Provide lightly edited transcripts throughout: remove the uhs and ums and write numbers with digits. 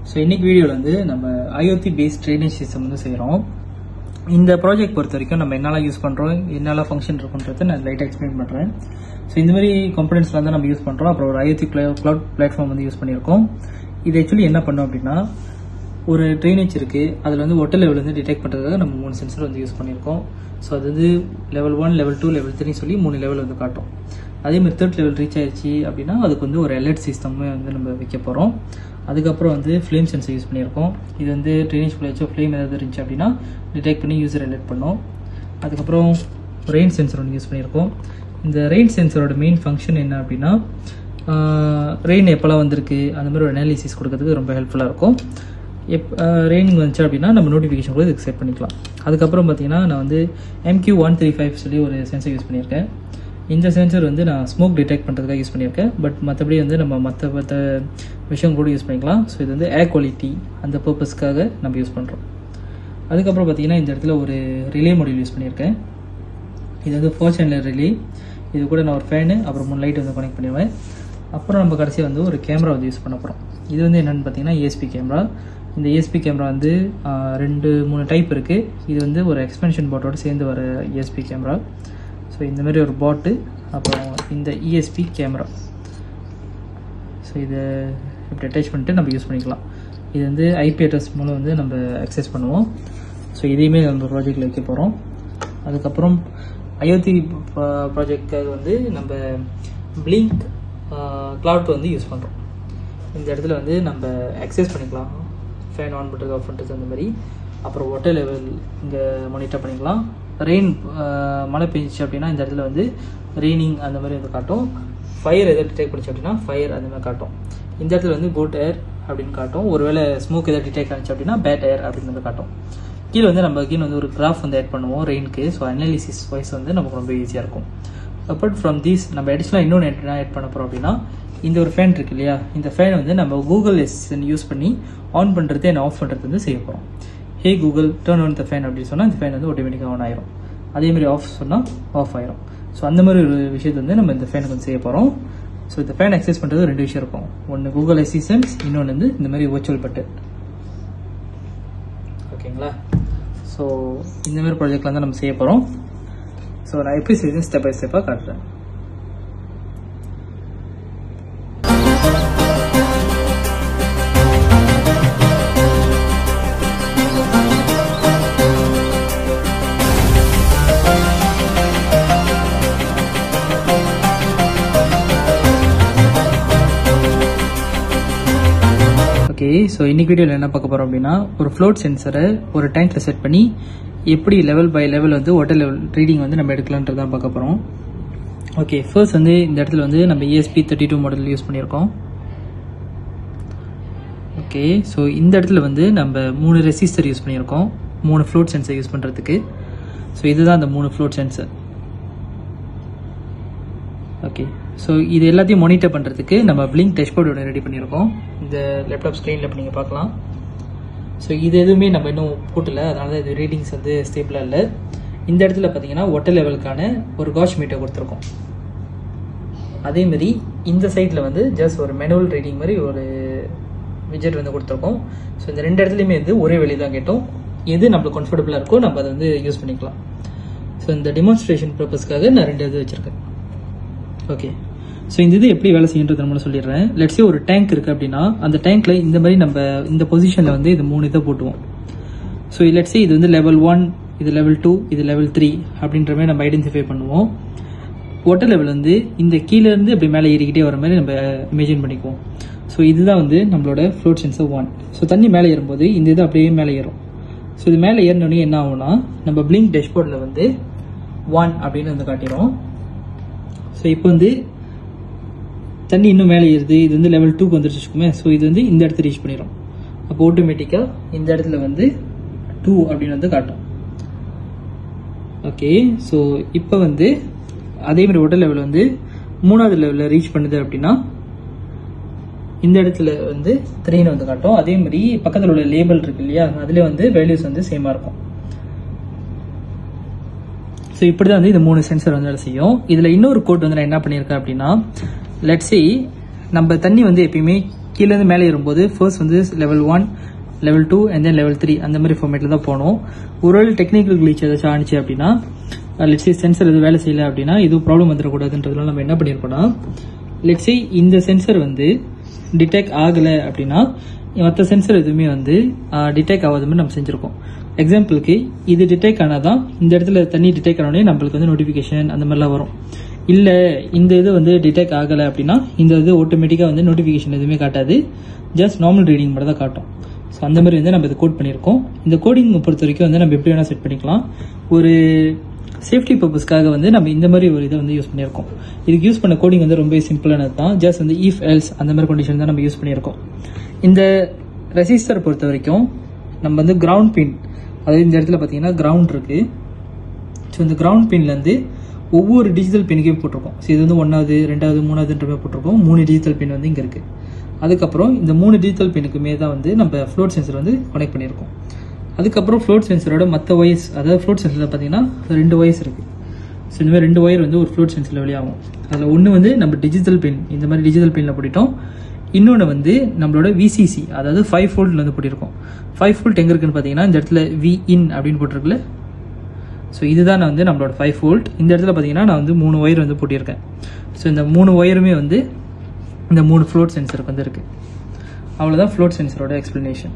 So இன்னைக்கு வீடியோவில் வந்து நம்ம IoT பேஸ்ட் ட்ரைனேஜ் சிஸ்டம் வந்து செய்கிறோம். இந்த ப்ராஜெக்ட் பொறுத்த வரைக்கும் நம்ம என்னெல்லாம் யூஸ் பண்ணுறோம், என்னெல்லாம் ஃபங்க்ஷன் இருக்குன்றதை நான் லைட்டாக எக்ஸ்பிளைன் பண்ணுறேன். ஸோ இந்த மாதிரி காம்பனன்ட்ஸ்லாம் தான் நம்ம யூஸ் பண்ணுறோம். அப்புறம் ஒரு IoT கிளவுட் பிளாட்ஃபார்ம் வந்து யூஸ் பண்ணியிருக்கோம். இது ஆக்சுவலி என்ன பண்ணோம் அப்படின்னா, ஒரு ட்ரைனேஜ் இருக்குது, அதில் வந்து வாட்டர் லெவல் வந்து டிடெக்ட் பண்ணுறதுக்காக நம்ம 3 சென்சர் வந்து யூஸ் பண்ணியிருக்கோம். ஸோ அது வந்து level 1, level 2, level 3 சொல்லி 3 லெவல் வந்து காட்டும். அதேமாதிரி 3rd லெவல் ரீச் ஆயிடுச்சு அப்படின்னா அதுக்கு வந்து ஒரு அலர்ட் சிஸ்டமே வந்து நம்ம வைக்க போகிறோம். அதுக்கப்புறம் வந்து ஃப்ளேம் சென்சர் யூஸ் பண்ணியிருக்கோம். இது வந்து ட்ரைனேஜ் குள்ளே ஃப்ளேம் ஏதாவது இருந்துச்சு அப்படின்னா டிடெக்ட் பண்ணி யூசர் அலர்ட் பண்ணோம். அதுக்கப்புறம் ரெயின் சென்சர் ஒன்று யூஸ் பண்ணியிருக்கோம். இந்த ரெயின் சென்சரோட மெயின் ஃபங்க்ஷன் என்ன அப்படின்னா, ரெயின் எப்போல்லாம் வந்திருக்கு அந்த மாதிரி ஒரு அனாலிசிஸ் கொடுக்கறதுக்கு ரொம்ப ஹெல்ப்ஃபுல்லாக இருக்கும். ரெயினிங் வந்துச்சு அப்படின்னா நம்ம நோட்டிஃபிகேஷன் கூட இதுக்கு செட் பண்ணிக்கலாம். அதுக்கப்புறம் பார்த்தீங்கன்னா நான் வந்து MQ135 சொல்லி ஒரு சென்சர் யூஸ் பண்ணியிருக்கேன். இந்த சென்சர் வந்து நான் ஸ்மோக் டிடெக்ட் பண்ணுறதுக்காக யூஸ் பண்ணியிருக்கேன். பட் மற்றபடி வந்து நம்ம மற்ற விஷயம் கூட யூஸ் பண்ணிக்கலாம். ஸோ இது வந்து ஏர் குவாலிட்டி அந்த பர்பஸ்க்காக நம்ம யூஸ் பண்ணுறோம். அதுக்கப்புறம் பார்த்தீங்கன்னா இந்த இடத்துல ஒரு ரிலே மாடியூல் யூஸ் பண்ணியிருக்கேன். இது வந்து 4 சேனல் ரிலே. இது கூட நான் ஒரு ஃபேனு அப்புறம் 3 லைட் வந்து கனெக்ட் பண்ணிடுவேன். அப்புறம் நம்ம கடைசியாக வந்து ஒரு கேமரா வந்து யூஸ் பண்ண போகிறோம். இது வந்து என்னென்னு பார்த்தீங்கன்னா ESP கேமரா. இந்த ESP கேமரா வந்து 2-3 டைப் இருக்குது. இது வந்து ஒரு எக்ஸ்பென்ஷன் பாட்டோடு சேர்ந்து வர ESP கேமரா. ஸோ இந்த மாதிரி ஒரு பாட்டு, அப்புறம் இந்த ESP கேமரா. ஸோ இதை இப்படி அட்டாச் பண்ணிட்டு நம்ம யூஸ் பண்ணிக்கலாம். இது வந்து IP அட்ரஸ் மூலம் வந்து நம்ம அக்சஸ் பண்ணுவோம். ஸோ இதையுமே நம்ம ப்ராஜெக்டில் வைக்க போகிறோம். அதுக்கப்புறம் IoT ப்ராஜெக்டுக்காக வந்து நம்ம பிளிங்க் கிளவுட் வந்து யூஸ் பண்ணுறோம். இந்த இடத்துல வந்து நம்ம அக்சஸ் பண்ணிக்கலாம், ஃபேன் ஆன் பண்ணுறது ஆஃப் பண்ணுறது அந்த மாதிரி. அப்புறம் வாட்டர் லெவல் இங்கே மானிட்டர் பண்ணிக்கலாம். ரெயின் மழை பெஞ்சிச்சு அப்படின்னா இந்த இடத்துல வந்து ரெய்னிங் அந்த மாதிரி வந்து காட்டும். ஃபயர் எதாவது டிடெக்ட் பண்ணிச்சு அப்படின்னா ஃபயர் அந்த மாதிரி காட்டும். இந்த இடத்துல வந்து குட் ஏர் அப்படின்னு காட்டும். ஒருவேளை ஸ்மோக் எதாவது டிடெக்ட் ஆனிச்சு அப்படின்னா பேட் ஏர் அப்படின்னு வந்து காட்டும். கீழே வந்து நம்ம கீழே வந்து ஒரு கிராஃப் வந்து ஆட் பண்ணுவோம் ரெயினுக்கு. ஸோ அனாலிசிஸ் வைஸ் வந்து நமக்கு ரொம்ப ஈஸியாக இருக்கும். அப்பார்ட் ஃப்ரம் தீஸ் நம்ம அடிஷ்னலாக இன்னொன்று என்ன ஆட் பண்ண போகிறோம் அப்படின்னா, இந்த ஒரு ஃபேன் இருக்கு இல்லையா, இந்த ஃபேன் வந்து நம்ம கூகுள் அசிஸ்டன்ட் யூஸ் பண்ணி ஆன் பண்ணுறது அண்ட் ஆஃப் பண்ணுறது வந்து செய்ய போகிறோம். ஹே Google turn on the fan அப்படின்னு சொன்னால் இந்த ஃபேன் வந்து ஆட்டோமேட்டிக்காக ஆன் ஆயிரும். அதேமாதிரி ஆஃப் சொன்னால் ஆஃப் ஆயிரும். ஸோ அந்த மாதிரி ஒரு விஷயத்தை வந்து நம்ம இந்த ஃபேனுக்கு வந்து செய்ய போகிறோம். ஸோ இந்த ஃபேன் அக்சஸ் பண்ணுறது 2 விஷயம் இருக்கும். ஒன்று கூகுள் அசிஸ்டன்ட், இன்னொன்று வந்து இந்த மாதிரி வர்ச்சுவல் பட்டன். ஓகேங்களா? ஸோ இந்த மாதிரி ப்ராஜெக்ட்லாம் தான் நம்ம செய்ய போகிறோம். ஸோ நான் எப்படி செய்து ஸ்டெப் பை ஸ்டெப்பாக காட்டுறேன். ஓகே, ஸோ இன்னைக்கு வீடியோவில் என்ன பார்க்க போகிறோம் அப்படின்னா, ஒரு ஃப்ளோட் சென்சரை ஒரு டேங்க்கில் செட் பண்ணி எப்படி லெவல் பை லெவல் வந்து வாட்டர் லெவல் ரீடிங் வந்து நம்ம எடுக்கலான்றதான் பார்க்க போகிறோம். ஓகே, ஃபர்ஸ்ட் வந்து இந்த இடத்துல வந்து நம்ம ESP32 மாடல் யூஸ் பண்ணியிருக்கோம். ஓகே, ஸோ இந்த இடத்துல வந்து நம்ம 3 ரெசிஸ்டர் யூஸ் பண்ணியிருக்கோம் 3 ஃப்ளோட் சென்சர் யூஸ் பண்ணுறதுக்கு. ஸோ இதுதான் அந்த 3 ஃப்ளோட் சென்சர். ஓகே, ஸோ இது எல்லாத்தையும் மானிட்டர் பண்ணுறதுக்கு நம்ம பிளிங்க் டேஷ்போர்ட் ஒன்று ரெடி பண்ணியிருக்கோம். இந்த லேப்டாப் ஸ்க்ரீனில் இப்போ நீங்கள் பார்க்கலாம். ஸோ இது எதுவுமே நம்ம இன்னும் போட்டல, அதனால தான் இது ரீடிங்ஸ் வந்து ஸ்டேபிளாக இல்லை. இந்த இடத்துல பார்த்தீங்கன்னா வாட்டர் லெவலுக்கான ஒரு காஷ் மீட்டர் கொடுத்துருக்கோம். அதேமாதிரி இந்த சைட்டில் வந்து ஜஸ்ட் ஒரு மேனுவல் ரீடிங் மாதிரி ஒரு விஜெட் வந்து கொடுத்துருக்கோம். ஸோ இந்த 2 இடத்துலையுமே வந்து ஒரே வெளி தான் கேட்டோம். எது நம்மளுக்கு கம்ஃபர்டபுளாக இருக்கோ நம்ம அதை வந்து யூஸ் பண்ணிக்கலாம். ஸோ இந்த டெமான்ஸ்ட்ரேஷன் பர்பஸ்க்காக நான் 2 இது வச்சுருக்கேன். ஓகே, ஸோ இந்த இது எப்படி வேலை செய்யறது நம்ம சொல்லிடுறேன். லெட்ஸே ஒரு டேங்க் இருக்குது அப்படின்னா அந்த டேங்க்ல இந்த மாதிரி நம்ம இந்த பொசிஷனில் வந்து இது 3 இதை போட்டுவோம். ஸோ லெட்ஸே இது வந்து level 1, இது level 2, இது level 3 அப்படின்ற மாதிரி நம்ம ஐடென்டிஃபை பண்ணுவோம். வாட்டர் லெவல் வந்து இந்த கீழேருந்து அப்படி மேலே ஏறிக்கிட்டே வர மாதிரி நம்ம இமேஜின் பண்ணிக்குவோம். ஸோ இதுதான் வந்து நம்மளோட ஃப்ளோட் சென்சர் 1. ஸோ தண்ணி மேலே ஏறும்போது இந்த இது அப்படியே மேலே ஏறும். ஸோ இது மேலே ஏறினோடனே என்ன ஆகும்னா, நம்ம பிளிங்க் டேஷ்போர்டில் வந்து 1 அப்படின்னு வந்து காட்டிடும். ஸோ இப்போ வந்து தண்ணி இன்னும் மேலே ஏறுது, இது வந்து level 2க்கு வந்துருச்சு வச்சுக்கோமே. ஸோ இது வந்து இந்த இடத்துல ரீச் பண்ணிடும். அப்போ ஆட்டோமேட்டிக்காக இந்த இடத்துல வந்து 2 அப்படின்னு வந்து காட்டும். ஓகே, ஸோ இப்போ வந்து அதேமாதிரி வாட்டர் லெவல் வந்து 3வது லெவலில் ரீச் பண்ணுது அப்படின்னா இந்த இடத்துல வந்து 3ன்னு வந்து காட்டும். அதே மாதிரி பக்கத்தில் உள்ள லேபிள் இருக்கு இல்லையா, அதுல வந்து வேல்யூஸ் வந்து சேமாக இருக்கும். ஸோ இப்படி தான் வந்து இந்த 3 சென்சர் வந்து வேலை செய்யும். இதில் இன்னொரு கோட் வந்து நான் என்ன பண்ணியிருக்கேன் அப்படின்னா, லெட்ஸ் சே நம்ம தண்ணி வந்து எப்பயுமே கீழேருந்து மேலே ஏறும்போது ஃபர்ஸ்ட் வந்து level 1, level 2 and then level 3 அந்த மாதிரி ஃபார்மேட்டில் தான் போகணும். ஒரு டெக்னிக்கல் கிளிச் ஏதாச்சும் ஆனிச்சு அப்படின்னா, லெட்ஸே சென்சர் எதுவும் வேலை செய்யலை அப்படின்னா இது ப்ராப்ளம் வந்துடக்கூடாதுன்றதுனால நம்ம என்ன பண்ணியிருக்கோம்னா, லெட்ஸே இந்த சென்சர் வந்து டிடெக்ட் ஆகலை அப்படின்னா மற்ற சென்சர் எதுவுமே வந்து டிடெக்ட் ஆகாத மாதிரி நம்ம செஞ்சுருக்கோம். எக்ஸாம்பிளுக்கு இது டிடெக்ட் ஆனாதான் இந்த இடத்துல தண்ணி டிடெக்ட் ஆனோடனே நம்மளுக்கு வந்து நோட்டிஃபிகேஷன் அந்த மாதிரிலாம் வரும். இல்லை இந்த இது வந்து டிடெக்ட் ஆகலை அப்படின்னா இந்த இது ஆட்டோமேட்டிக்காக வந்து நோட்டிஃபிகேஷன் எதுவுமே காட்டாது, ஜஸ்ட் நார்மல் ரீடிங் மட்டும் தான் காட்டும். ஸோ அந்த மாதிரி வந்து நம்ம இது கோட் பண்ணியிருக்கோம். இந்த கோடிங் பொறுத்த வரைக்கும் வந்து நம்ம எப்படி வேணால் செட் பண்ணிக்கலாம். ஒரு சேஃப்டி பர்பஸ்க்காக வந்து நம்ம இந்த மாதிரி ஒரு இதை வந்து யூஸ் பண்ணியிருக்கோம். இதுக்கு யூஸ் பண்ண கோடிங் வந்து ரொம்ப சிம்பிளானது தான். ஜஸ்ட் வந்து இஃப் எல்ஸ் அந்த மாதிரி கண்டிஷன் தான் நம்ம யூஸ் பண்ணியிருக்கோம். இந்த ரெசிஸ்டர் பொறுத்த வரைக்கும் நம்ம வந்து கிரவுண்ட் பின், அதாவது இந்த இடத்துல பார்த்தீங்கன்னா கிரவுண்ட் இருக்கு. ஸோ இந்த கிரவுண்ட் பின்லேருந்து ஒவ்வொரு டிஜிட்டல் பின்னுக்கும் போட்டிருக்கோம். ஸோ இது வந்து 1வது 2வது 3வதுன்ற மாதிரி போட்டிருக்கோம். 3 டிஜிட்டல் பின் வந்து இங்கே இருக்குது. அதுக்கப்புறம் இந்த 3 டிஜிட்டல் பின்னுக்குமே தான் வந்து நம்ம ஃப்ளோட் சென்சர் வந்து கனெக்ட் பண்ணியிருக்கோம். அதுக்கப்புறம் ஃப்ளோட் சென்சரோட மற்ற ஒயர்ஸ், அதாவது ஃப்ளோட் சென்சரில் பார்த்தீங்கன்னா 2 ஒயர்ஸ் இருக்குது. ஸோ இந்த மாதிரி 2 ஒயர் வந்து ஒரு ஃப்ளோட் சென்சரில் வெளியாகும். அதில் ஒன்று வந்து நம்ம டிஜிட்டல் பின், இந்த மாதிரி டிஜிட்டல் பின்னில் போட்டிட்டோம். இன்னொன்று வந்து நம்மளோட விசிசி, அதாவது 5 வோல்ட்ல வந்து போட்டிருக்கோம். 5 வோல்ட் எங்கே இருக்குன்னு பார்த்தீங்கன்னா இந்த இடத்துல வி இன் அப்படின்னு போட்டிருக்குல்ல. ஸோ இதுதான் வந்து நம்மளோட 5 வோல்ட். இந்த இடத்துல பார்த்தீங்கன்னா நான் வந்து 3 ஒயர் வந்து போட்டிருக்கேன். ஸோ இந்த 3 ஒயருமே வந்து இந்த 3 ஃப்ளோட் சென்சருக்கு வந்து இருக்குது. அவ்வளோதான் ஃப்ளோட் சென்சரோட எக்ஸ்பிளனேஷன்.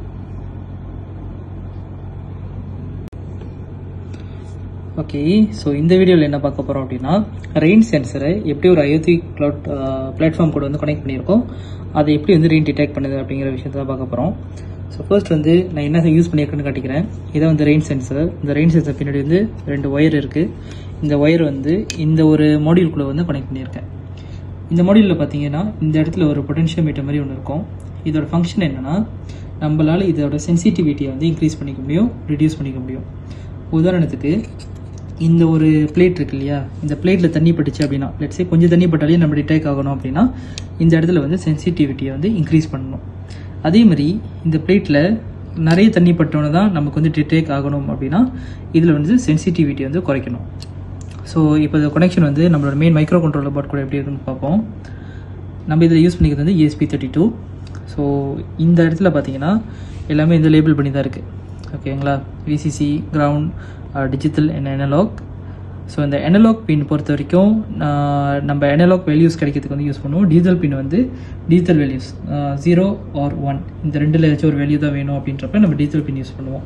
ஓகே, ஸோ இந்த வீடியோவில் என்ன பார்க்க போகிறோம் அப்படின்னா, ரெயின் சென்சரை எப்படி ஒரு IoT கிளவுட் பிளாட்ஃபார்ம் கூட வந்து கனெக்ட் பண்ணியிருக்கோம், அதை எப்படி வந்து ரெயின் டிடெக்ட் பண்ணுது அப்படிங்கிற விஷயத்தை தான் பார்க்க போகிறோம். ஸோ ஃபர்ஸ்ட் வந்து நான் என்ன யூஸ் பண்ணியிருக்கேன்னு காட்டிக்கிறேன். இதை வந்து ரெயின் சென்சர். இந்த ரெயின் சென்சர் பின்னாடி வந்து 2 ஒயர் இருக்குது. இந்த ஒயர் வந்து இந்த ஒரு மாடியூல்குள்ளே வந்து கனெக்ட் பண்ணியிருக்கேன். இந்த மாடியூலில் பார்த்தீங்கன்னா இந்த இடத்துல ஒரு பொட்டென்ஷியோமீட்டர் மாதிரி ஒன்று இருக்கும். இதோட ஃபங்க்ஷன் என்னென்னா, நம்மளால் இதோட சென்சிட்டிவிட்டியை வந்து இன்க்ரீஸ் பண்ணிக்க முடியும், ரிடியூஸ் பண்ணிக்க முடியும். உதாரணத்துக்கு இந்த ஒரு பிளேட் இருக்கு இல்லையா, இந்த பிளேட்டில் தண்ணி பட்டுச்சு அப்படின்னா, லெட்ஸே கொஞ்சம் தண்ணி பட்டாலே நம்ம டிடெக்ட் ஆகணும் அப்படின்னா இந்த இடத்துல வந்து சென்சிட்டிவிட்டியை வந்து இன்க்ரீஸ் பண்ணணும். அதே மாதிரி இந்த பிளேட்டில் நிறைய தண்ணி பட்டோன்னு தான் நமக்கு வந்து டிடெக்ட் ஆகணும் அப்படின்னா இதில் வந்து சென்சிட்டிவிட்டி வந்து குறைக்கணும். ஸோ இப்போ இந்த கனெக்ஷன் வந்து நம்மளோட மெயின் மைக்ரோ கண்ட்ரோலர் போர்ட் கூட எப்படி இருக்குன்னு பார்ப்போம். நம்ம இதில் யூஸ் பண்ணிக்கிறது வந்து ESP32. ஸோ இந்த இடத்துல பார்த்தீங்கன்னா எல்லாமே இந்த லேபிள் பண்ணி தான் இருக்குது. ஓகேங்களா, VCC, ground, digital and analog. So இந்த அனலாக் பின் பொறுத்த வரைக்கும் நம்ம அனலாக் வேல்யூஸ் கிடைக்கிறதுக்கு வந்து யூஸ் பண்ணுவோம். டிஜிட்டல் பின் வந்து டிஜிட்டல் வேல்யூஸ் 0 or 1 இந்த ரெண்டில் ஏதாச்சும் ஒரு வேல்யூ தான் வேணும் அப்படின்றப்ப நம்ம டிஜிட்டல் பின் யூஸ் பண்ணுவோம்.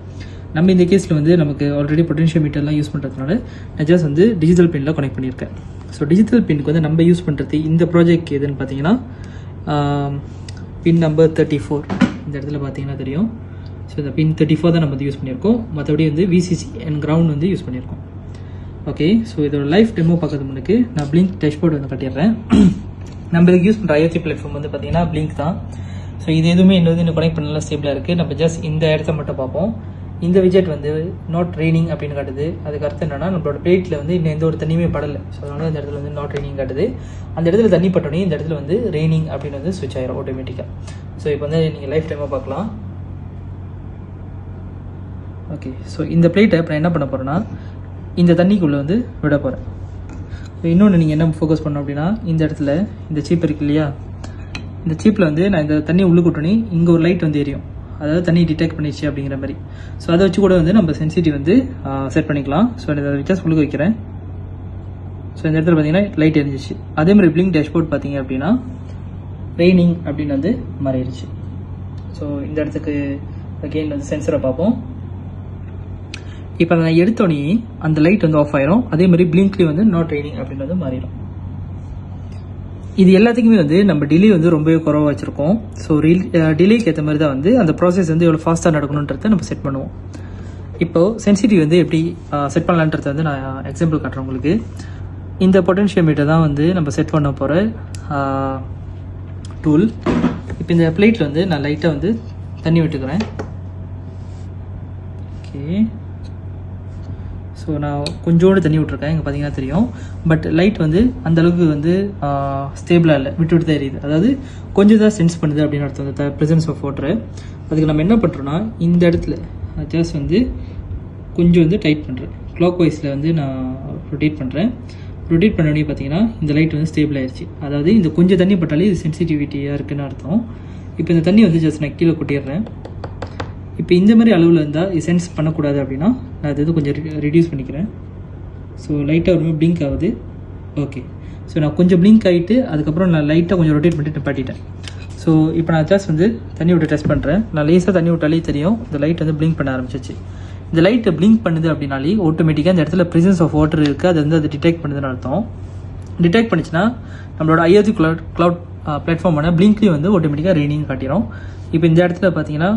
நம்ம இந்த கேஸில் வந்து நமக்கு ஆல்ரெடி பொட்டென்ஷியோமீட்டர்லாம் யூஸ் பண்ணுறதுனால நான் ஜஸ்ட் வந்து டிஜிட்டல் பின்னில் கனெக்ட் பண்ணியிருக்கேன். ஸோ டிஜிட்டல் பின்னுக்கு வந்து நம்ம யூஸ் பண்ணுறது இந்த ப்ராஜெக்ட் எதுன்னு பார்த்தீங்கன்னா பின் நம்பர் 34. இந்த இடத்துல பார்த்தீங்கன்னா தெரியும். ஸோ இந்த பின் 34 தான் நம்ம வந்து யூஸ் பண்ணியிருக்கோம். மற்றபடி வந்து VCC அண்ட் கிரவுண்ட் வந்து யூஸ் பண்ணியிருக்கோம். ஓகே, ஸோ இதோட லைவ் டெமோ பார்க்கறது முன்னுக்கு நான் பிளிங்க் டேஷ்போர்ட் வந்து கட்டிடுறேன். நம்ம இதுக்கு யூஸ் பண்ணுற IoT பிளாட்ஃபார்ம் வந்து பார்த்தீங்கன்னா பிளிங்க் தான். ஸோ இது எதுவுமே இன்னும் கனெக்ட் பண்ணலாம் ஸ்டேபிளாக இருக்குது. நம்ம ஜஸ்ட் இந்த இடத்த மட்டும் பார்ப்போம். இந்த விஜெட் வந்து நாட் ரெய்னிங் அப்படின்னு காட்டுது. அதுக்கு அர்த்தம் என்னன்னா, நம்மளோட பிளேட்டில் வந்து இன்னும் எந்த ஒரு தண்ணியுமே படலை. ஸோ அதனால இந்த இடத்துல வந்து நாட் ரெய்னிங் காட்டுது. அந்த இடத்துல தண்ணி பட்டோடனே இந்த இடத்துல வந்து ரெய்னிங் அப்படின்னு வந்து ஸ்விட்ச் ஆயிரும் ஆட்டோமேட்டிக்காக. ஸோ இப்போ வந்து நீங்கள் லைஃப் டைமாக பார்க்கலாம். ஓகே, ஸோ இந்த பிளேட்டை இப்போ நான் என்ன பண்ண போகிறேன்னா இந்த தண்ணிக்குள்ளே வந்து விட போகிறேன். ஸோ இன்னொன்று நீங்கள் என்ன ஃபோக்கஸ் பண்ணோம் அப்படின்னா, இந்த இடத்துல இந்த சீப் இருக்கு இல்லையா, இந்த சீப்பில் வந்து நான் இந்த தண்ணி உள்ளுக்கு விட்டோன்னே இங்கே ஒரு லைட் வந்து எரியும், அதாவது தண்ணி டிடெக்ட் பண்ணிடுச்சு அப்படிங்கிற மாதிரி. ஸோ அதை வச்சு கூட வந்து நம்ம சென்சிட்டிவ் வந்து செட் பண்ணிக்கலாம். ஸோ இதை வித்தியாசம் உள்ளுக்கு வைக்கிறேன். ஸோ இந்த இடத்துல பார்த்தீங்கன்னா லைட் எரிஞ்சிச்சு. அதே மாதிரி பிளிங்க் டேஷ்போர்ட் பார்த்தீங்க அப்படின்னா ரெய்னிங் அப்படின்னு வந்து மாறிடுச்சு. ஸோ இந்த இடத்துக்கு அகெயின் வந்து சென்சரை பார்ப்போம். இப்போ நான் எடுத்தோடனே அந்த லைட் வந்து ஆஃப் ஆயிரும். அதே மாதிரி பிளிங்க்லேயும் வந்து நாட் ரெய்னிங் அப்படின்னு வந்து மாறிடும். இது எல்லாத்துக்குமே வந்து நம்ம டிலே வந்து ரொம்பவே குறைவாக வச்சுருக்கோம். ஸோ டிலேக்கு ஏற்ற மாதிரி தான் வந்து அந்த ப்ராசஸ் வந்து எவ்வளோ ஃபாஸ்ட்டாக நடக்கணுன்றதை நம்ம செட் பண்ணுவோம். இப்போது சென்சிட்டிவ் வந்து எப்படி செட் பண்ணலான்றதை வந்து நான் எக்ஸாம்பிள் காட்டுறேன் உங்களுக்கு. இந்த பொட்டென்ஷியோமீட்டர் தான் வந்து நம்ம செட் பண்ண போகிற டூல். இப்போ இந்த பிளேட்டில் வந்து நான் லைட்டாக வந்து தண்ணி விட்டுக்கிறேன். ஓகே, ஸோ நான் கொஞ்சோடு தண்ணி விட்டுருக்கேன், இங்கே பார்த்தீங்கன்னா தெரியும். பட் லைட் வந்து அந்தளவுக்கு வந்து ஸ்டேபிளாக இல்லை, விட்டு விட்டு தான் எரியுது. அதாவது கொஞ்சம் தான் சென்ஸ் பண்ணுது அப்படின்னு அர்த்தம், அந்த ப்ரெசன்ஸ் ஆஃப் வாட்டர். அதுக்கு நம்ம என்ன பண்ணுறோன்னா, இந்த இடத்துல ஜஸ்ட் வந்து கொஞ்சம் வந்து டைட் பண்ணுறேன். கிளாக் வைஸில் வந்து நான் ரொட்டேட் பண்ணுறேன். ரொட்டேட் பண்ணோடனே பார்த்தீங்கன்னா இந்த லைட் வந்து ஸ்டேபிள் ஆயிடுச்சு. அதாவது இந்த கொஞ்சம் தண்ணி பட்டாலே இது சென்சிட்டிவிட்டியாக இருக்குன்னு அர்த்தம். இப்போ இந்த தண்ணி வந்து ஜஸ்ட் நான் கீழே கொட்டிடுறேன். இப்போ இந்த மாதிரி அளவில் இருந்தால் சென்ஸ் பண்ணக்கூடாது அப்படின்னா நான் அது கொஞ்சம் ரெடியூஸ் பண்ணிக்கிறேன். ஸோ லைட்டாக ஒரு பிளிங்க் ஆகுது. ஓகே, ஸோ நான் கொஞ்சம் பிளிங்க் ஆகிட்டு அதுக்கப்புறம் நான் லைட்டாக கொஞ்சம் ரொட்டேட் பண்ணிட்டு நிப்பாட்டிட்டேன். ஸோ இப்போ நான் ஜஸ்ட் வந்து தண்ணி விட்டு டெஸ்ட் பண்ணுறேன். நான் லேசாக தண்ணி விட்டாலே தெரியும் இந்த லைட் வந்து பிளிங்க் பண்ண ஆரம்பிச்சிச்சு. இந்த லைட்டை பிளிங்க் பண்ணுது அப்படின்னாலே ஆட்டோமேட்டிக்காக இந்த இடத்துல ப்ரெசன்ஸ் ஆஃப் வாட்டர் இருக்குது, அது வந்து அது டிடெக்ட் பண்ணுதுன்னு அர்த்தம். டிடெக்ட் பண்ணிச்சுன்னா நம்மளோட IoT cloud பிளாட்ஃபார்மான பிளிங்க்லேயும் வந்து ஆட்டோமேட்டிக்காக ரெய்னிங் காட்டிடும். இப்போ இந்த இடத்துல பார்த்தீங்கன்னா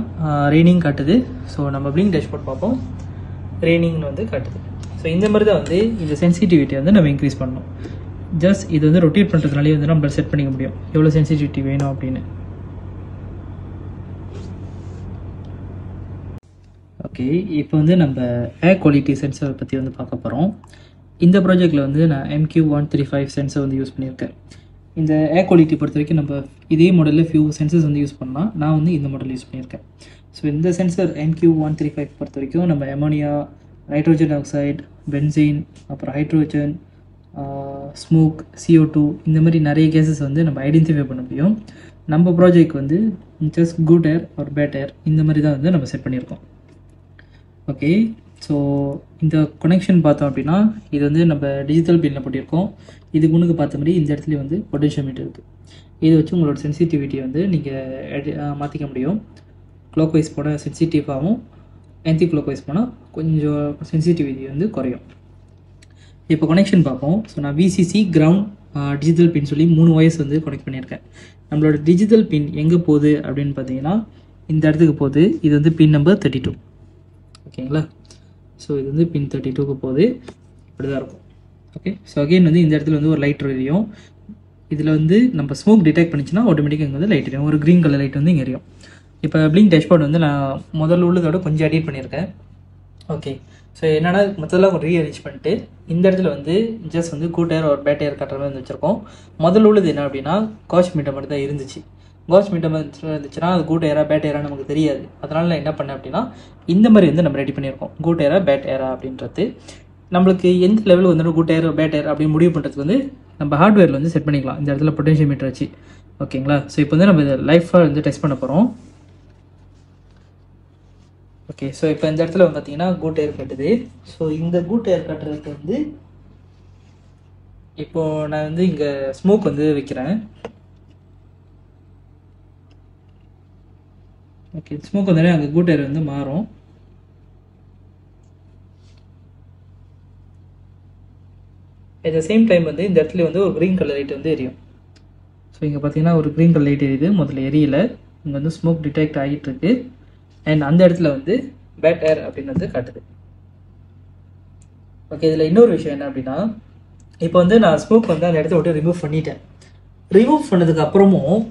ரெய்னிங் காட்டுது. ஸோ நம்ம பிளிங்க் டேஷ்போர்ட் பார்ப்போம், ரெய்னிங்னு வந்து காட்டுது. ஸோ இந்த மாதிரி தான் வந்து இந்த சென்சிட்டிவிட்டி வந்து நம்ம இன்க்ரீஸ் பண்ணணும். ஜஸ்ட் இது வந்து ரொட்டேட் பண்ணுறதுனாலே வந்து நம்ம செட் பண்ணிக்க முடியும் எவ்வளோ சென்சிட்டிவிட்டி வேணும் அப்படின்னு. ஓகே, இப்போ வந்து நம்ம ஏர் குவாலிட்டி சென்சர் பற்றி வந்து பார்க்க போகிறோம். இந்த ப்ராஜெக்டில் வந்து நான் MQ135 சென்சர் வந்து யூஸ் பண்ணியிருக்கேன். இந்த ஏர் குவாலிட்டி பொறுத்த வரைக்கும் நம்ம இதே மாடலில் ஃபியூ சென்சர்ஸ் வந்து யூஸ் பண்ணலாம். நான் வந்து இந்த மாடல் யூஸ் பண்ணியிருக்கேன். ஸோ இந்த சென்சர் MQ135 பொறுத்த வரைக்கும் நம்ம அமோனியா, நைட்ரோஜன் ஆக்சைடு, பென்சீன், அப்புறம் ஹைட்ரோஜன், ஸ்மோக், CO2 இந்த மாதிரி நிறைய கேஸஸ் வந்து நம்ம ஐடென்டிஃபை பண்ண முடியும். நம்ம ப்ராஜெக்ட் வந்து ஜஸ்ட் குட் ஏர் ஆர் பேட் ஏர் இந்த மாதிரி தான் வந்து நம்ம செட் பண்ணியிருக்கோம். ஓகே, ஸோ இந்த கனெக்ஷன் பார்த்தோம் அப்படின்னா இது வந்து நம்ம டிஜிட்டல் பின்னில் போட்டிருக்கோம். இதுக்கு முன்னுக்கு பார்த்த மாதிரி இந்த இடத்துல வந்து பொட்டென்ஷியோமீட்டர் இருக்குது. இதை வச்சு உங்களோட சென்சிட்டிவிட்டியை வந்து நீங்கள் மாற்றிக்க முடியும். கிளாக் வைஸ் போனால் சென்சிட்டிவாகவும், ஆன்டி கிளாக் வைஸ் போனால் கொஞ்சம் சென்சிட்டிவிட்டி வந்து குறையும். இப்போ கனெக்ஷன் பார்ப்போம். ஸோ நான் VCC, கிரவுண்ட், டிஜிட்டல் பின் சொல்லி 3 வயர்ஸ் வந்து கனெக்ட் பண்ணியிருக்கேன். நம்மளோட டிஜிட்டல் பின் எங்கே போகுது அப்படின்னு பார்த்தீங்கன்னா இந்த இடத்துக்கு போகுது. இது வந்து பின் நம்பர் 32. ஓகேங்களா? ஸோ இது வந்து பின் 32க்கு போகுது. இப்படி தான் இருக்கும். ஓகே, ஸோ அகெயின் வந்து இந்த இடத்துல வந்து ஒரு லைட் எரியும். இதில் வந்து நம்ம ஸ்மோக் டிடெக்ட் பண்ணிச்சுன்னா ஆட்டோமேட்டிக்காக இங்கே வந்து லைட் எரியும். ஒரு க்ரீன் கலர் லைட் வந்து இங்கே எரியும். இப்போ பிளிங்க் டேஷ்போர்ட் வந்து நான் முதல்ல உள்ளதோட கொஞ்சம் எடிட் பண்ணியிருக்கேன். ஓகே, ஸோ என்னென்னா மொத்தத்தில் ஒரு ரீஅரேஞ்ச் பண்ணிட்டு இந்த இடத்துல வந்து ஜஸ்ட் வந்து குட் ஏர் ஒரு பேட் ஏர் கட்டுற மாதிரி வந்து வச்சுருக்கோம். முதல்ல உள்ளது என்ன அப்படின்னா காஷ் மீட்டர் மட்டும் தான் இருந்துச்சு. காஷ் மீட்டர் இருந்துச்சுன்னா அது குட் ஏரா பேட் ஏரா நமக்கு தெரியாது. அதனால நான் என்ன பண்ணேன் அப்படின்னா இந்த மாதிரி வந்து நம்ம ரெடி பண்ணியிருக்கோம். குட் ஏரா பேட் ஏரா அப்படின்றது நம்மளுக்கு எந்த லெவலில் வந்து குட் ஏர் பேட் ஏர் அப்படின்னு முடிவு பண்ணுறதுக்கு வந்து நம்ம ஹார்ட்வேரில் வந்து செட் பண்ணிக்கலாம் இந்த இடத்துல பொட்டென்ஷியோமீட்டர் வச்சு. ஓகேங்களா? ஸோ இப்போ வந்து நம்ம இதை லைஃபாக வந்து டெஸ்ட் பண்ண போகிறோம். ஓகே, ஸோ இப்போ இந்த இடத்துல வந்து பார்த்தீங்கன்னா குட் ஏர் கட்டுது. ஸோ இந்த குட் ஏர் கட்டுறதுக்கு வந்து இப்போது நான் வந்து இங்கே ஸ்மோக் வந்து வைக்கிறேன். ஓகே, ஸ்மோக் வந்தாலே அங்கே குட் ஏர் வந்து மாறும். அட் த சேம் டைம் வந்து இந்த இடத்துல வந்து ஒரு க்ரீன் கலர் லைட் வந்து எரியும். ஸோ இங்கே பார்த்தீங்கன்னா ஒரு க்ரீன் கலர் லைட் எரியுது. முதல்ல எரியல, இங்கே வந்து ஸ்மோக் டிடெக்ட் ஆகிட்டு இருக்கு. அண்ட் அந்த இடத்துல வந்து பேட் ஏர் அப்படின்னு வந்து காட்டுது. ஓகே, இதில் இன்னொரு விஷயம் என்ன அப்படின்னா இப்போ வந்து நான் ஸ்மோக் வந்து அந்த இடத்த விட்டு ரிமூவ் பண்ணிட்டேன். ரிமூவ் பண்ணதுக்கு அப்புறமும்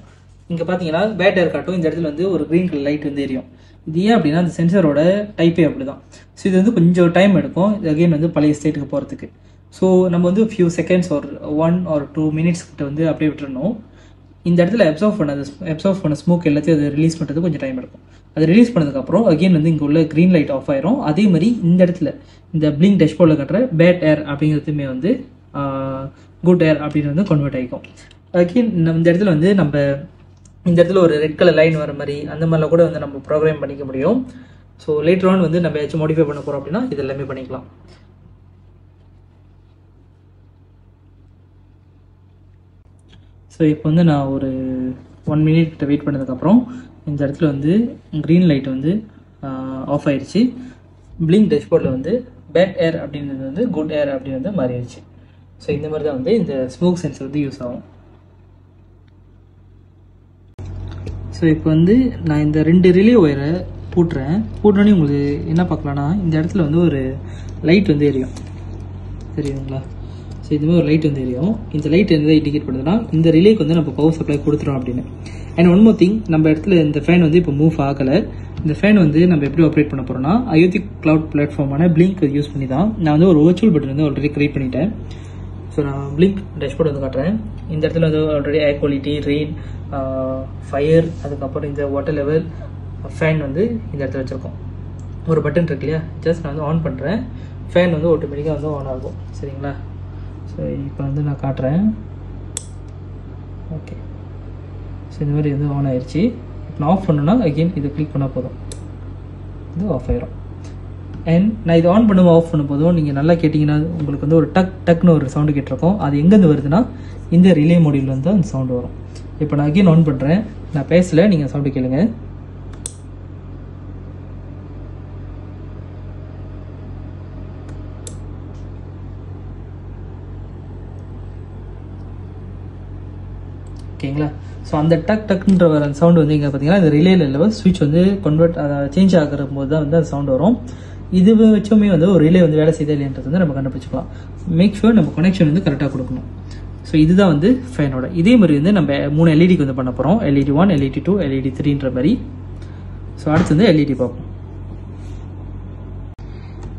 இங்கே பார்த்தீங்கன்னா பேட் ஏர் காட்டும். இந்த இடத்துல வந்து ஒரு க்ரீன் கலர் லைட் வந்து எரியும். இது ஏன் அப்படின்னா அந்த சென்சரோட டைப்பே அப்படி தான். ஸோ இது வந்து கொஞ்சம் டைம் எடுக்கும் இது அகெயின் வந்து பழைய ஸ்டேட்டுக்கு போகிறதுக்கு. ஸோ நம்ம வந்து ஃபியூ செகண்ட்ஸ் ஒரு 1 or 2 minutes கிட்ட வந்து அப்படியே விட்டுறணும். இந்த இடத்துல அப்சர்வ் பண்ண ஸ்மோக் எல்லாத்தையும் அது ரிலீஸ் பண்ணுறது கொஞ்சம் டைம் எடுக்கும். அது ரிலீஸ் பண்ணதுக்கப்புறம் அகெயின் வந்து இங்கே உள்ள க்ரீன் லைட் ஆஃப் ஆயிரும். அதே மாதிரி இந்த இடத்துல இந்த பிளிங்க் டேஷ்போர்டில் கட்டுற பேட் ஏர் அப்படிங்கிறதுமே வந்து குட் ஏர் அப்படின்னு வந்து கன்வெர்ட் ஆகிக்கும். அகெயின் இந்த இடத்துல வந்து நம்ம இந்த இடத்துல ஒரு ரெட் கலர் லைன் வர மாதிரி அந்த மாதிரிலாம் கூட வந்து நம்ம ப்ரோக்ராம் பண்ணிக்க முடியும். ஸோ லேட்டர் ஆன் வந்து நம்ம ஏதாச்சும் மாடிஃபை பண்ண போகிறோம் அப்படின்னா இது எல்லாமே பண்ணிக்கலாம். ஸோ இப்போ வந்து நான் ஒரு 1 minute வெயிட் பண்ணதுக்கப்புறம் இந்த இடத்துல வந்து க்ரீன் லைட் வந்து ஆஃப் ஆயிடுச்சு. பிளிங்க் டேஷ்போர்டில் வந்து பேட் ஏர் அப்படின்றது வந்து குட் ஏர் அப்படின்னு வந்து மாறிடுச்சு. ஸோ இந்த மாதிரி தான் வந்து இந்த ஸ்மோக் சென்சர் வந்து யூஸ் ஆகும். ஸோ இப்போ வந்து நான் இந்த 2 ரிலே ஒயரை போட்டோன்னே உங்களுக்கு என்ன பார்க்கலான்னா இந்த இடத்துல வந்து ஒரு லைட் வந்து எரியும். தெரியுங்களா? ஸோ இந்த மாதிரி ஒரு லைட் வந்து எரியும். இந்த லைட் எந்த இண்டிகேட் பண்ணுதுன்னா இந்த ரிலேக்கு வந்து நம்ம பவர் சப்ளை கொடுத்துறோம் அப்படின்னு. அண்ட் ஒன் மோர் திங், நம்ம இடத்துல இந்த ஃபேன் வந்து இப்போ மூவ் ஆகலை. இந்த ஃபேன் வந்து நம்ம எப்படி ஆப்ரேட் பண்ண போகிறோம்னா IoT cloud பிளாட்ஃபார்மான பிளிங்க் யூஸ் பண்ணி தான். நான் வந்து ஒரு வர்ச்சுவல் பட்டன் வந்து ஆல்ரெடி கிரியேட் பண்ணிட்டேன். ஸோ நான் பிளிங்க் டேஷ்போர்ட் வந்து காட்டுறேன். இந்த இடத்துல வந்து ஆல்ரெடி ஏர் குவாலிட்டி, ரெயின், ஃபயர், அதுக்கப்புறம் இந்த வாட்டர் லெவல், ஃபேன் வந்து இந்த இடத்துல வச்சுருக்கோம். ஒரு பட்டன் இருக்கு இல்லையா, ஜஸ்ட் நான் வந்து ஆன் பண்ணுறேன். ஃபேன் வந்து ஆட்டோமேட்டிக்காக வந்து ஆன் ஆகும். சரிங்களா? ஸோ இப்போ வந்து நான் காட்டுறேன். ஓகே, ஸோ இந்த மாதிரி வந்து ஆன் ஆயிடுச்சு. நான் ஆஃப் பண்ணணும்னா அகெயின் இதை கிளிக் பண்ணால் போதும், இது ஆஃப் ஆயிரும். அண்ட் நான் இதை ஆன் பண்ணும்போது ஆஃப் பண்ணும் போதும் நீங்கள் நல்லா கேட்டிங்கன்னா உங்களுக்கு வந்து ஒரு டக்னு ஒரு சவுண்டு கேட்டிருக்கோம். அது எங்கேருந்து வருதுன்னா இந்த ரிலே மாடியூல் வந்து அந்த சவுண்டு வரும். இப்போ நான் அகெயின் ஆன் பண்ணுறேன், நான் பேசல, நீங்கள் சவுண்டு கேளுங்க. ஓகேங்களா? ஸோ அந்த டக்ன்ற வர சவுண்டு வந்து இங்கே பார்த்தீங்கன்னா இந்த ரிலே லெவல் ஸ்விட்ச் வந்து சேஞ்ச் ஆகிற போது தான் வந்து அந்த சவுண்ட் வரும். இது வச்சுமே வந்து ஒரு ரிலே வந்து வேலை செய்தா இல்லைன்றது வந்து நம்ம கண்டுபிடிச்சிக்கலாம். மேக் ஷூர் நம்ம கனெக்ஷன் வந்து கரெக்டாக கொடுக்கணும். ஸோ இதுதான் வந்து ஃபேனோட. இதே மாதிரி வந்து நம்ம 3 எல்இடிக்கு வந்து பண்ண போகிறோம். LED 1, LED 2, LED 3ன்ற மாதிரி. ஸோ அடுத்து வந்து LED பார்ப்போம்.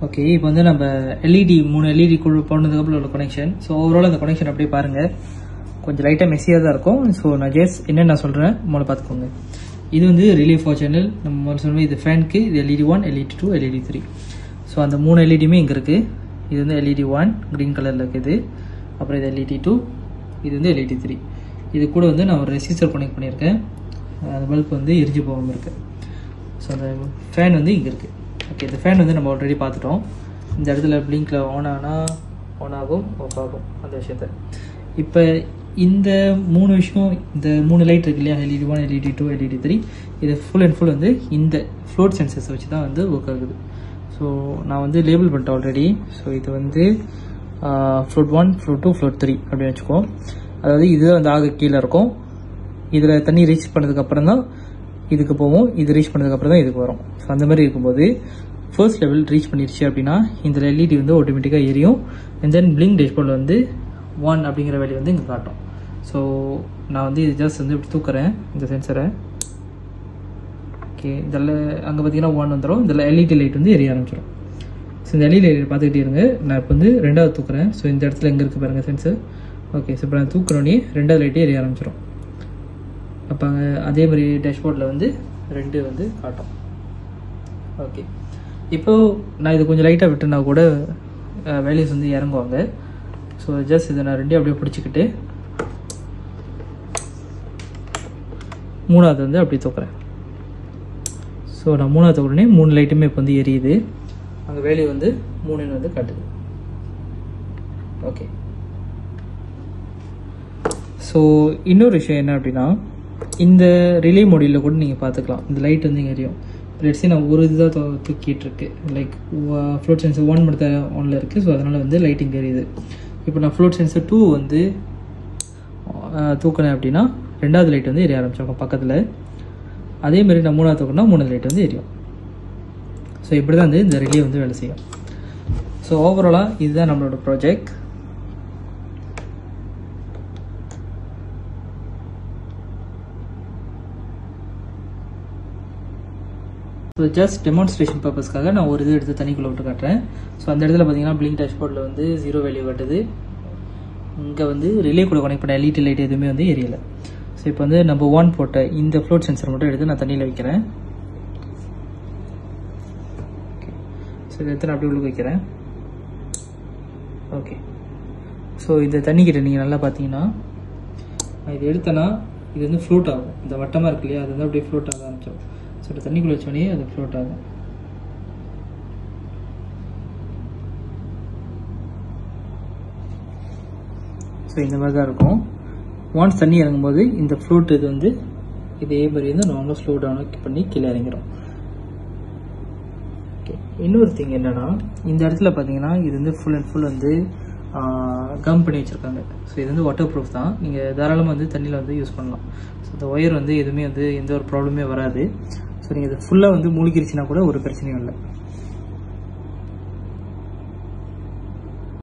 ஓகே, இப்போ வந்து நம்ம LED 3 LED போனதுக்கப்புறம் உள்ள கனெக்ஷன். ஸோ ஓவரால் அந்த கனெக்ஷன் அப்படியே பாருங்கள், கொஞ்சம் லைட்டாக மெஸ்ஸியாக தான் இருக்கும். ஸோ நான் என்ன நான் சொல்கிறேன் முதல்ல பார்த்துக்கோங்க. இது வந்து ரிலே 4 சேனல். நம்ம முதல்ல சொல்லுவோம் இது ஃபேனுக்கு, இது LED 1, LED 2, LED 3. ஸோ அந்த 3 LEDயுமே இங்கே இருக்குது. இது வந்து LED 1 க்ரீன் கலரில் இருக்குது. அப்புறம் இது LED 2, இது வந்து LED 3. இது கூட வந்து நான் ஒரு ரெசிஸ்டர் கனெக்ட் பண்ணியிருக்கேன். அந்த பல்ப் வந்து எரிஞ்சு போகாமல் இருக்குது. ஸோ அந்த ஃபேன் வந்து இங்கே இருக்குது. ஓகே, இந்த ஃபேன் வந்து நம்ம ஆல்ரெடி பார்த்துட்டோம். இந்த இடத்துல பிளிங்கில் ஆன் ஆகும், ஆஃப் ஆகும் அந்த விஷயத்த. இப்போ இந்த 3 விஷயம், இந்த 3 லைட் இருக்கு இல்லையா, LED 1, LED 2, LED 3, இது ஃபுல் அண்ட் ஃபுல் வந்து இந்த ஃப்ளோட் சென்சர்ஸ் வச்சு தான் வந்து ஒர்க் ஆகுது. ஸோ நான் வந்து லேபிள் பண்ணிட்டேன் ஆல்ரெடி. ஸோ இது வந்து ஃப்ளோட் 1, ஃப்ளோட் 2, ஃப்ளோட் 3 அப்படின்னு வச்சுக்கோம். அதாவது இது வந்து ஆக கீழே இருக்கும். இதில் தண்ணி ரீச் பண்ணதுக்கப்புறம் தான் இதுக்கு போவோம், இது ரீச் பண்ணதுக்கப்புறம் தான் இதுக்கு வரும். ஸோ அந்த மாதிரி இருக்கும்போது ஃபர்ஸ்ட் லெவல் ரீச் பண்ணிடுச்சு அப்படின்னா இந்த LED வந்து ஆட்டோமேட்டிக்காக எரியும். அண்ட் தென் பிளிங்க் டேஷ்போர்டில் வந்து 1 அப்படிங்கிற வேல்யூ வந்து இங்கே காட்டும். ஸோ நான் வந்து இது ஜஸ்ட் வந்து இப்படி தூக்குறேன் இந்த சென்சரை. ஓகே, இதில் அங்கே பார்த்தீங்கன்னா 1 வந்துடும். இதில் LED லைட் வந்து எரிய ஆரம்பிச்சிடும். ஸோ இந்த LED லைட் பார்த்துக்கிட்டே இருங்க. நான் இப்போ வந்து 2வது தூக்குறேன். ஸோ இந்த இடத்துல எங்கே இருக்குது பாருங்கள் சென்சர். ஓகே, ஸோ இப்போ நான் தூக்குறோன்னே 2வது லைட்டே எரிய ஆரம்பிச்சிடும். அப்போ அங்கே அதே மாதிரி டேஷ்போர்டில் வந்து 2 வந்து காட்டும். ஓகே, இப்போது நான் இது கொஞ்சம் லைட்டாக விட்டுனா கூட வேல்யூஸ் வந்து இறங்குவாங்க. ஸோ ஜஸ்ட் இதை நான் 2 அப்படியே பிடிச்சிக்கிட்டு 3வது வந்து அப்படி தூக்குறேன். ஸோ நான் 3வது தூக்குறேனே 3 லைட்டுமே இப்போ வந்து எரியுது. அங்கே வேல்யூ வந்து 3ன்னு வந்து காட்டுது. ஓகே, ஸோ இன்னொரு விஷயம் என்ன அப்படின்னா, இந்த ரிலே மாடியூலில் கூட நீங்கள் பார்த்துக்கலாம். இந்த லைட் வந்து இங்கே எரியும். லெட்ஸே நான் ஒரு இதுதான் தூக்கிட்டு இருக்கு, லைக் ஃப்ளோட் சென்சர் 1 மட்டும் ஆனில் இருக்குது. ஸோ அதனால் வந்து லைட் இங்கே எரியுது. இப்போ நான் ஃப்ளோட் சென்சர் 2 வந்து தூக்கினேன் அப்படின்னா 2வது லைட் வந்து எரிய ஆரம்பிச்சிருக்கும் பக்கத்தில். அதே மாதிரி நான் 3வது தூக்கினா 3வது லைட் வந்து எரியும். ஸோ இப்படி தான் வந்து இந்த ரிலே வந்து வேலை செய்யும். ஸோ ஓவராலாக இதுதான் நம்மளோட ப்ராஜெக்ட். ஸோ ஜஸ்ட் டெமான்ஸ்ட்ரேஷன் பர்பஸ்க்காக நான் ஒரு இது எடுத்து தண்ணிக்குள்ளே விட்டு காட்டுறேன். ஸோ அந்த இடத்துல பார்த்தீங்கன்னா பிளிங்க் டேஷ்போர்டில் வந்து 0 வேல்யூ காட்டுது. இங்கே வந்து ரிலே கூட கனெக்ட் பண்ண LED லைட் எதுவுமே வந்து எரியலை. ஸோ இப்போ வந்து நம்ம 1 போட்ட இந்த ஃப்ளோட் சென்சர் மட்டும் எடுத்து நான் தண்ணியில் வைக்கிறேன். ஓகே, ஸோ இதை எடுத்து நான் அப்படியே உள்ள வைக்கிறேன். ஓகே, ஸோ இந்த தண்ணிக்கிட்ட நீங்கள் நல்லா பார்த்தீங்கன்னா இது எடுத்தேன்னா இது வந்து ஃப்ளோட் ஆகும். இந்த வட்டமாக இருக்கு இல்லையா, அது வந்து அப்படியே ஃப்ளோட் ஆக ஆரம்பிச்சோம். ஸோ தண்ணிக்குள்ளே வச்சோடனே அது ஃப்ளோட் ஆகும். ஸோ இந்த மாதிரி தான் இருக்கும். ஒன்ஸ் தண்ணி இறங்கும்போது இந்த ஃப்ளோட் இது வந்து இதே மாதிரி வந்து நார்மலாக ஸ்லோ டவுன் பண்ணி கீழே இறங்கிடும். ஓகே, இன்னொரு திங் என்னன்னா, இந்த இடத்துல பார்த்தீங்கன்னா இது வந்து ஃபுல் அண்ட் ஃபுல் வந்து கம் பண்ணி வச்சுருக்காங்க. ஸோ இது வந்து வாட்டர் ப்ரூஃப் தான். நீங்கள் தாராளமாக வந்து தண்ணியில் வந்து யூஸ் பண்ணலாம். ஸோ இந்த ஒயர் வந்து எதுவுமே வந்து எந்த ஒரு ப்ராப்ளமே வராது. ஸோ நீங்கள் இது ஃபுல்லாக வந்து மூழ்கிருச்சுன்னா கூட ஒரு பிரச்சனையும் இல்லை.